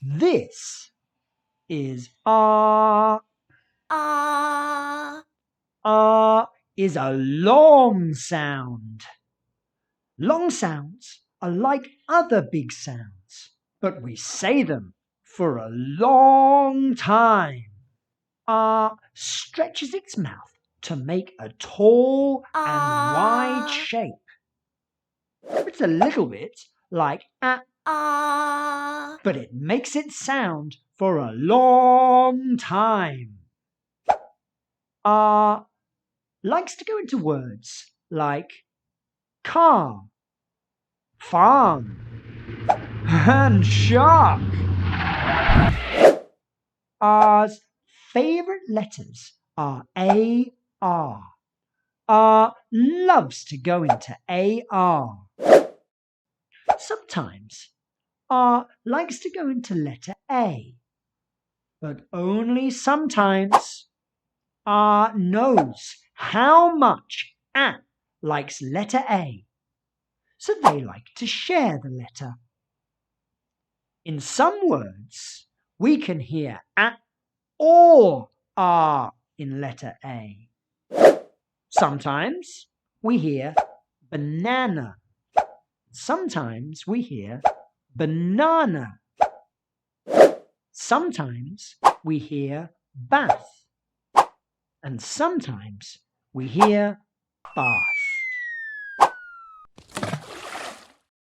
This is ah. Ah. Ah is a long sound. Long sounds are like other big sounds, but we say them for a long time. Ah stretches its mouth to make a tall and wide shape. It's a little bit like but it makes it sound for a long time. Likes to go into words like car, farm, and shark. R's favorite letters are A, R. R loves to go into AR. Sometimes R likes to go into letter A, but only sometimes. R knows how much A likes letter A, so they like to share the letter. In some words, we can hear A or R in letter A. Sometimes we hear banana. Sometimes we hear banana. Sometimes we hear bath. And sometimes we hear bath.